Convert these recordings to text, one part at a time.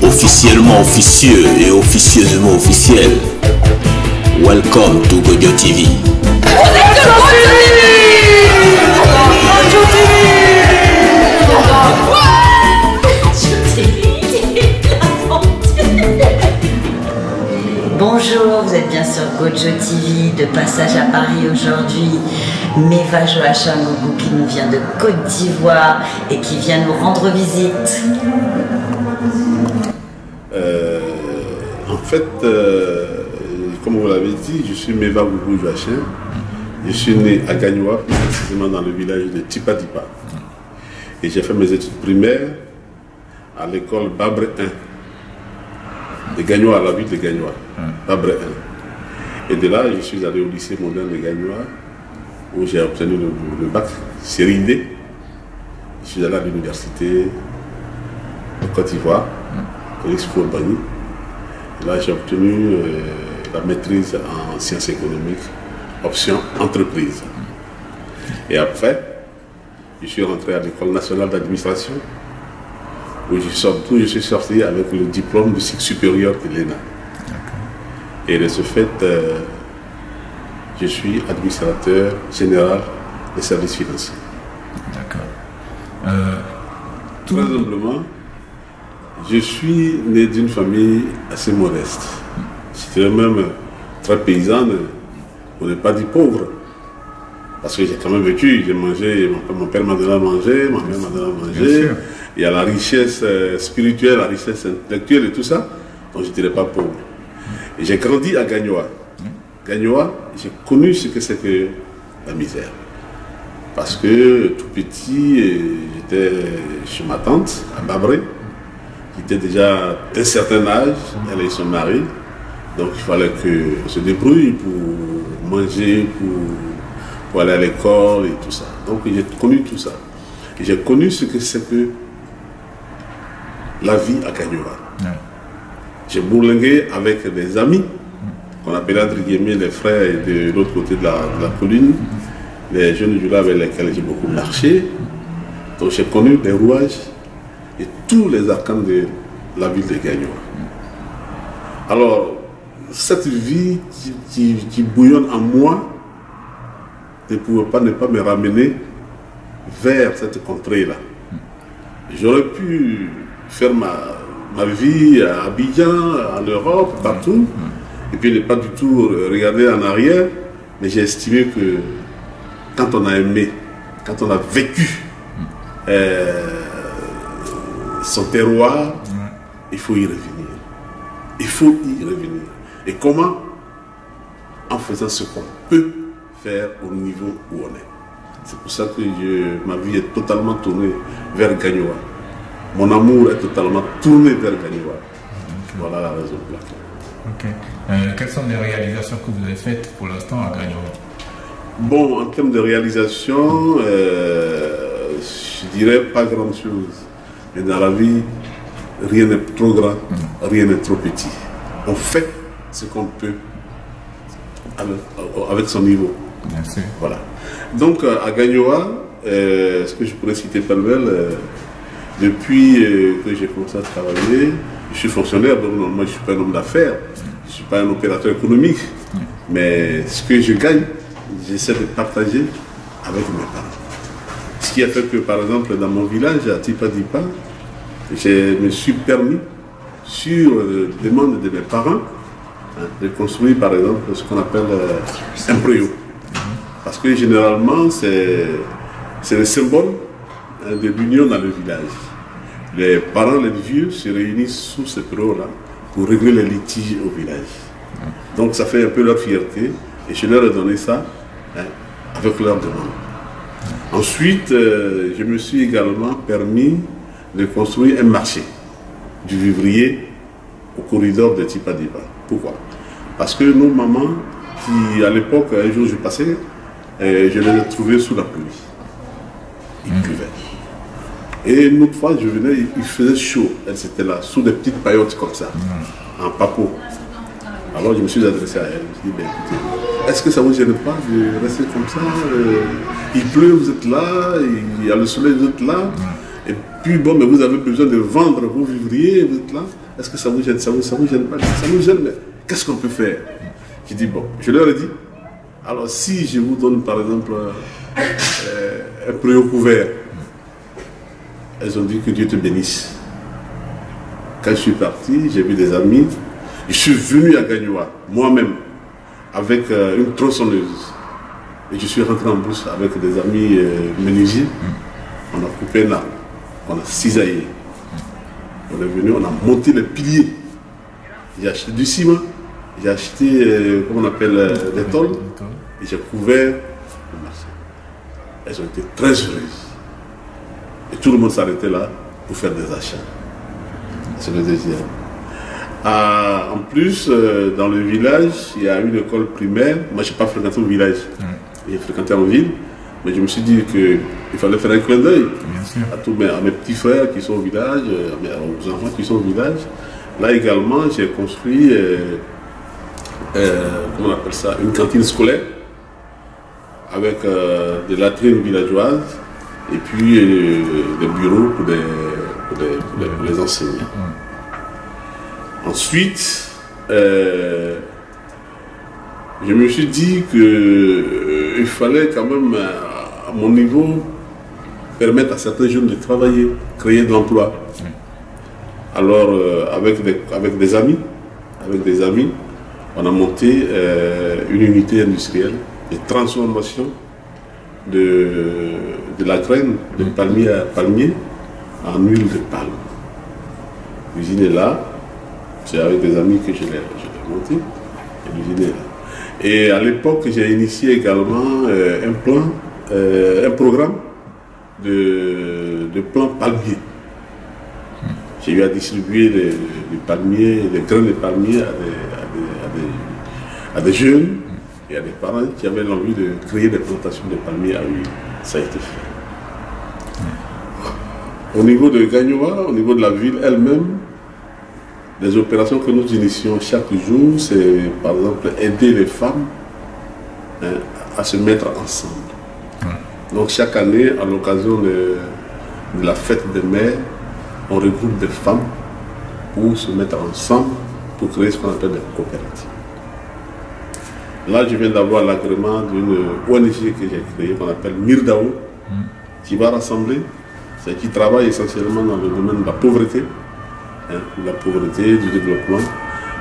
officiellement officieux et officieusement officiel. Welcome to Gojo TV. Bonjour, vous êtes bien sur Gojo TV, de passage à Paris aujourd'hui. Meva Joachim Gougou qui nous vient de Côte d'Ivoire et qui vient nous rendre visite. En fait, comme vous l'avez dit, je suis Meva Gougou Joachim. Je suis né à Gagnoa, précisément dans le village de Tipadipa. Et j'ai fait mes études primaires à l'école Babre 1 de Gagnoa, la ville de Gagnoa. Babre 1. Et de là, je suis allé au lycée moderne de Gagnoa, où j'ai obtenu le bac série D. Je suis allé à l'université de Côte d'Ivoire, Félix Houphouët-Boigny. Là, j'ai obtenu la maîtrise en sciences économiques, option entreprise. Et après, je suis rentré à l'École nationale d'administration, où je suis sorti avec le diplôme de cycle supérieur de l'ENA. Et de ce fait, je suis administrateur général des services financiers. D'accord. Très humblement, je suis né d'une famille assez modeste. J'étais même très paysanne, on n'est pas dit pauvre. Parce que j'ai quand même vécu, j'ai mangé, mon père m'a donné à manger, ma mère m'a donné à manger. Il y a la richesse spirituelle, la richesse intellectuelle et tout ça. Donc je ne dirais pas pauvre. Et j'ai grandi à Gagnoa. Gagnoa, j'ai connu ce que c'est que la misère. Parce que tout petit, j'étais chez ma tante à Babré, qui était déjà d'un certain âge, elle et son mari. Donc il fallait qu'on se débrouille pour manger, pour aller à l'école et tout ça. Donc j'ai connu tout ça. Et j'ai connu ce que c'est que la vie à Gagnoa. J'ai bourlingué avec des amis, qu'on appelait entre guillemets les frères de l'autre côté de la colline, les jeunes du là avec lesquels j'ai beaucoup marché. Donc j'ai connu les rouages et tous les arcanes de la ville de Gagnoa. Alors, cette vie qui bouillonne en moi ne pouvait pas ne pas me ramener vers cette contrée-là. J'aurais pu faire ma vie à Abidjan, en Europe, partout, et puis ne pas du tout regarder en arrière, mais j'ai estimé que quand on a aimé, quand on a vécu son terroir, il faut y revenir. Il faut y revenir. Et comment? En faisant ce qu'on peut faire au niveau où on est. C'est pour ça que ma vie est totalement tournée vers Gagnoa. Mon amour est totalement tourné vers Gagnoa. Voilà la raison pour laquelle. Quelles sont les réalisations que vous avez faites pour l'instant à Gagnoa? Bon, en termes de réalisation, je dirais pas grand chose. Mais dans la vie, rien n'est trop grand, rien n'est trop petit. On fait ce qu'on peut avec son niveau. Merci. Voilà. Donc à Gagnoa, ce que je pourrais citer pêle-mêle, depuis que j'ai commencé à travailler, je suis fonctionnaire, donc normalement je ne suis pas un homme d'affaires, je ne suis pas un opérateur économique, mais ce que je gagne, j'essaie de partager avec mes parents. Ce qui a fait que, par exemple, dans mon village, à Tipadipa, je me suis permis, sur demande de mes parents, de construire, par exemple, ce qu'on appelle un préau. Parce que généralement, c'est le symbole de l'union dans le village. Les parents, les vieux, se réunissent sous ce préau-là pour régler les litiges au village. Donc ça fait un peu leur fierté, et je leur ai donné ça avec leur demande. Ensuite, je me suis également permis de construire un marché du vivrier au corridor de Tipadipa. Pourquoi? Parce que nos mamans, qui à l'époque, un jour je passais, je les ai trouvées sous la pluie. Il pleuvait. Et une autre fois, je venais, il faisait chaud. Elles étaient là, sous des petites paillotes comme ça, en papeau. Alors je me suis adressé à elle. Je me suis dit, ben, écoutez, est-ce que ça ne vous gêne pas de rester comme ça? Il pleut, vous êtes là, il y a le soleil, vous êtes là. Et puis bon, mais vous avez besoin de vendre vos vivriers, vous êtes là. est-ce que ça vous gêne? Ça vous gêne pas? Ça nous gêne, mais qu'est-ce qu'on peut faire? J'ai dit, bon, je leur ai dit, alors si je vous donne par exemple un préau couvert, elles ont dit que Dieu te bénisse. Quand je suis parti, j'ai vu des amis, je suis venu à Gagnoa, moi-même, avec une tronçonneuse. Et je suis rentré en brousse avec des amis menuisiers. On a coupé un arbre, on a cisaillé. On est venu, on a monté les piliers. J'ai acheté du ciment, j'ai acheté, comment on appelle, des tôles, et j'ai couvert le marché. Elles ont été très heureuses. Et tout le monde s'arrêtait là pour faire des achats. C'est le deuxième. En plus, dans le village, il y a une école primaire. Moi, je n'ai pas fréquenté au village. J'ai fréquenté en ville. Mais je me suis dit qu'il fallait faire un clin d'œil à mes petits frères qui sont au village, aux enfants qui sont au village. Là également, j'ai construit, comment on appelle ça, une cantine scolaire avec des latrines villageoises et puis des bureaux pour les enseignants. Ensuite, je me suis dit qu'il fallait quand même, à mon niveau, permettre à certains jeunes de travailler, créer de l'emploi. Alors, avec des amis, on a monté une unité industrielle de transformation de la graine de palmier à palmier en huile de palme. L'usine est là, c'est avec des amis que je l'ai montée, et l'usine est là. Et à l'époque, j'ai initié également un programme de plants palmiers. J'ai eu à distribuer les palmiers, les graines de palmiers à des jeunes et à des parents qui avaient l'envie de créer des plantations de palmiers à huile. Ça a été fait. Au niveau de Gagnoa, au niveau de la ville elle-même, les opérations que nous initions chaque jour, c'est par exemple aider les femmes à se mettre ensemble. Donc chaque année, à l'occasion de la fête des mères, on regroupe des femmes pour se mettre ensemble pour créer ce qu'on appelle des coopératives. Là, je viens d'avoir l'agrément d'une ONG que j'ai créée, qu'on appelle Mirdao, qui va rassembler, qui travaille essentiellement dans le domaine de la pauvreté, du développement.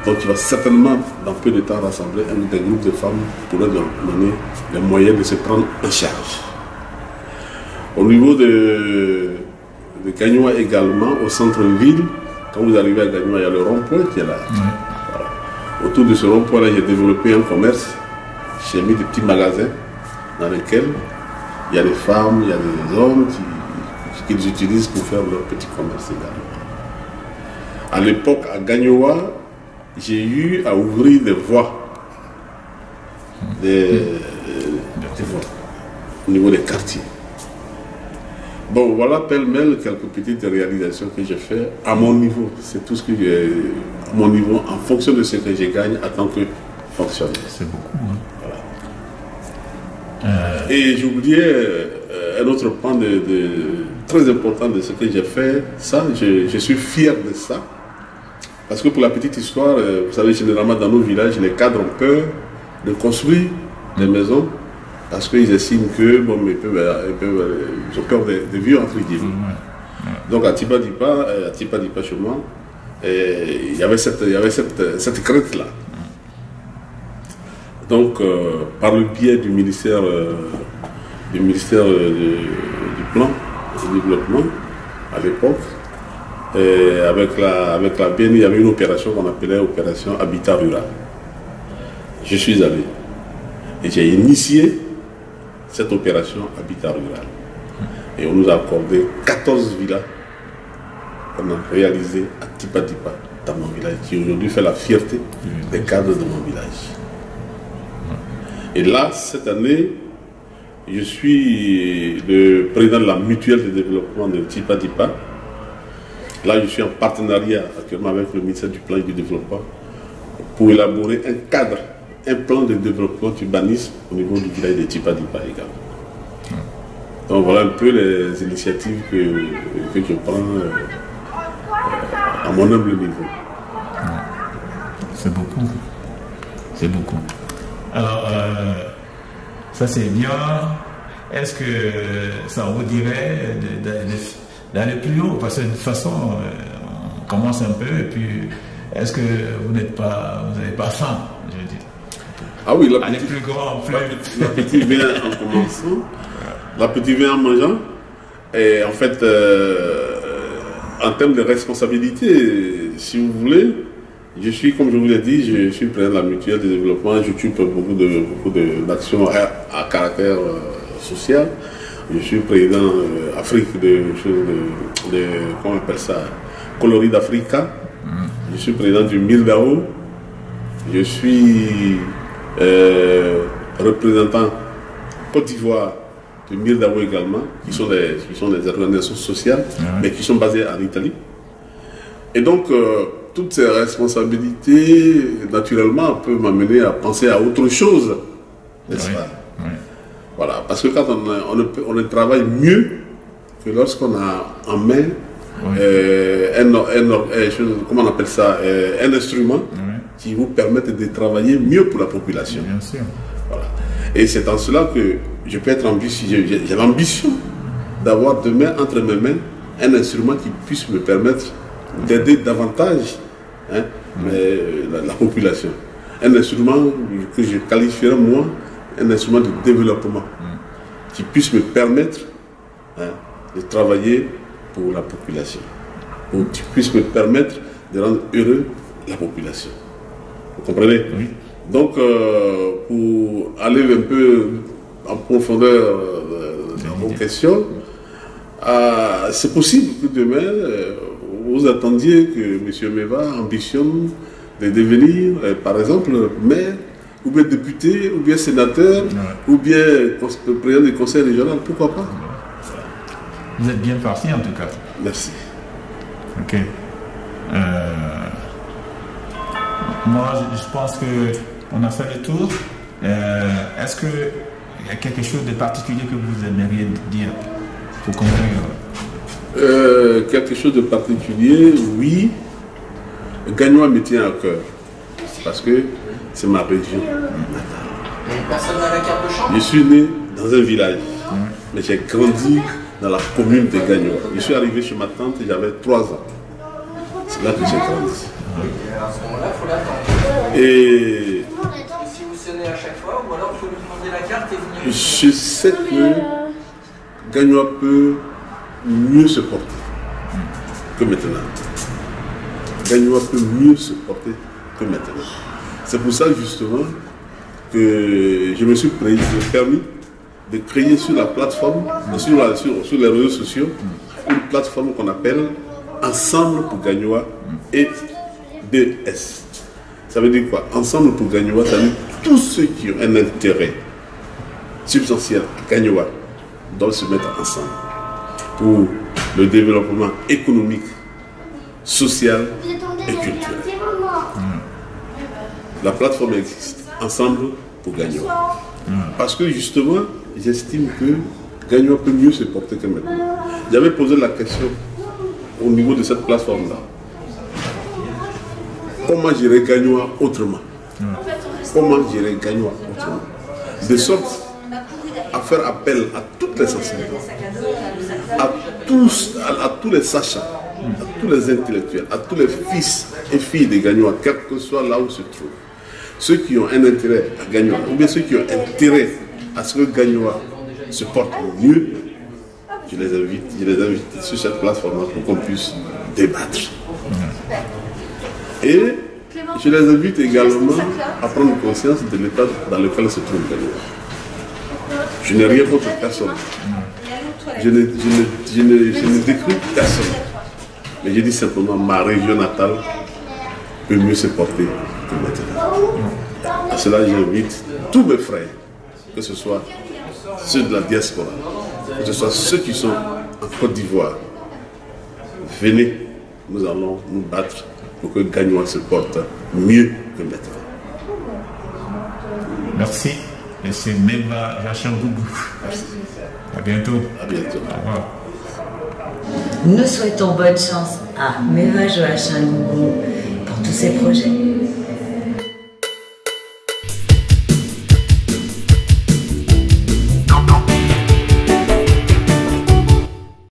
Donc, il va certainement, dans peu de temps, rassembler des groupes de femmes pour leur donner les moyens de se prendre en charge. Au niveau de Gagnoa également, au centre-ville, quand vous arrivez à Gagnoa, il y a le rond-point qui est là. Voilà. Autour de ce rond-point-là, j'ai développé un commerce. J'ai mis des petits magasins dans lesquels il y a des femmes, il y a des hommes qu'ils utilisent pour faire leur petit commerce également. À l'époque, à Gagnoa, j'ai eu à ouvrir des voies, des voies au niveau des quartiers. Bon, voilà pêle-mêle quelques petites réalisations que j'ai fait à mon niveau. C'est tout ce que j'ai à mon niveau, en fonction de ce que je gagne en tant que fonctionnaire. C'est beaucoup. Hein. Voilà. Et j'oubliais un autre point très important de ce que j'ai fait. Ça, je suis fier de ça. Parce que pour la petite histoire, vous savez, généralement dans nos villages, les cadres ont peur de construire des maisons parce qu'ils estiment que, bon, ils ont peur des vieux entre guillemets. Donc à Tipa-Dipa, chez moi, il y avait cette crainte-là. Donc, par le biais du ministère du Plan et du Développement, à l'époque, avec la BNI, il y avait une opération qu'on appelait Opération Habitat Rural. Je suis allé et j'ai initié cette opération Habitat Rural. Et on nous a accordé 14 villas qu'on a réalisées à Tipa-Dipa, dans mon village, qui aujourd'hui fait la fierté des cadres de mon village. Et là, cette année, je suis le président de la mutuelle de développement de Tipa-Dipa. Là, je suis en partenariat actuellement avec le ministère du Plan et du Développement pour élaborer un cadre, un plan de développement urbanisme au niveau du village de Tipa-Dipa également. Donc voilà un peu les initiatives que je prends à mon humble niveau. C'est beaucoup. C'est beaucoup. Alors, ça c'est bien. Est-ce que ça vous dirait d'aller plus haut? Parce que de toute façon, on commence un peu et puis est-ce que vous n'avez pas faim, je veux dire? Ah oui, aller plus grand, plus... L'appétit vient en commençant, l'appétit vient en mangeant. Et en fait, en termes de responsabilité, si vous voulez, je suis, comme je vous l'ai dit, je suis président de la mutuelle de développement, j'occupe beaucoup d'actions à caractère social. Je suis président Afrique comment on appelle ça, Coloris d'Africa. Je suis président du MILDAO. Je suis représentant Côte d'Ivoire du MILDAO également, qui sont des organisations sociales, mais qui sont basées en Italie. Et donc, toutes ces responsabilités, naturellement, peuvent m'amener à penser à autre chose, n'est-ce pas? Voilà, parce que quand on travaille mieux que lorsqu'on a en main comment on appelle ça, un instrument qui vous permette de travailler mieux pour la population. Bien sûr. Voilà. Et c'est en cela que je peux être ambitieux. J'ai l'ambition d'avoir demain entre mes mains un instrument qui puisse me permettre d'aider davantage la population. Un instrument que je qualifierais moi un instrument de développement qui puisse me permettre de travailler pour la population, qui puisse me permettre de rendre heureux la population. Vous comprenez? Oui. Donc, pour aller un peu en profondeur dans vos questions, c'est possible que demain, vous attendiez que M. Meva ambitionne de devenir, par exemple, maire, ou bien député, ou bien sénateur, ou bien président du conseil régional, pourquoi pas? Vous êtes bien parti en tout cas. Merci. Ok. Moi, je pense qu'on a fait le tour. Est-ce qu'il y a quelque chose de particulier que vous aimeriez dire pour conclure? Quelque chose de particulier, oui. Gagnoa me tient à cœur. Parce que c'est ma région natale. Personne n'a la carte de chambre? Je suis né dans un village, mais j'ai grandi dans la commune de Gagnoa. Je suis arrivé chez ma tante et j'avais 3 ans. C'est là que j'ai grandi. Et à ce moment-là, il faut l'attendre. Et si vous sonnez à chaque fois, ou alors il faut lui demander la carte et venir. Je sais que Gagnoa peut mieux se porter que maintenant. Gagnoa peut mieux se porter que maintenant. C'est pour ça justement que je me suis permis de créer sur la plateforme, sur les réseaux sociaux, une plateforme qu'on appelle Ensemble pour Gagnoa et DS. Ça veut dire quoi? Ensemble pour Gagnoa, ça veut dire tous ceux qui ont un intérêt substantiel à Gagnoa doivent se mettre ensemble pour le développement économique, social et culturel. La plateforme existe, Ensemble pour Gagnoa. Parce que justement, j'estime que Gagnoa peut mieux se porter que maintenant. J'avais posé la question au niveau de cette plateforme-là. Comment gérer Gagnoa autrement? Comment gérer Gagnoa autrement? De sorte à faire appel à toutes les sensibilités, à tous les sachants, à tous les intellectuels, à tous les fils et filles de Gagnoa, quel que soit là où ils se trouvent. Ceux qui ont un intérêt à Gagnoa, ou bien ceux qui ont intérêt à ce que Gagnoa se porte mieux, je les invite sur cette plateforme pour qu'on puisse débattre. Et je les invite également à prendre conscience de l'état dans lequel se trouve Gagnoa. Je n'ai rien contre personne. Je ne décris personne. Mais je dis simplement ma région natale peut mieux se porter que maintenant. À cela, j'invite tous mes frères, que ce soit ceux de la diaspora, que ce soit ceux qui sont en Côte d'Ivoire. Venez, nous allons nous battre pour que Gagnoa se porte mieux que maintenant. Merci. Et c'est Meva Jachangougou. À bientôt. À bientôt. Au revoir. Nous souhaitons bonne chance à Meva Jachangougou pour tous ses projets.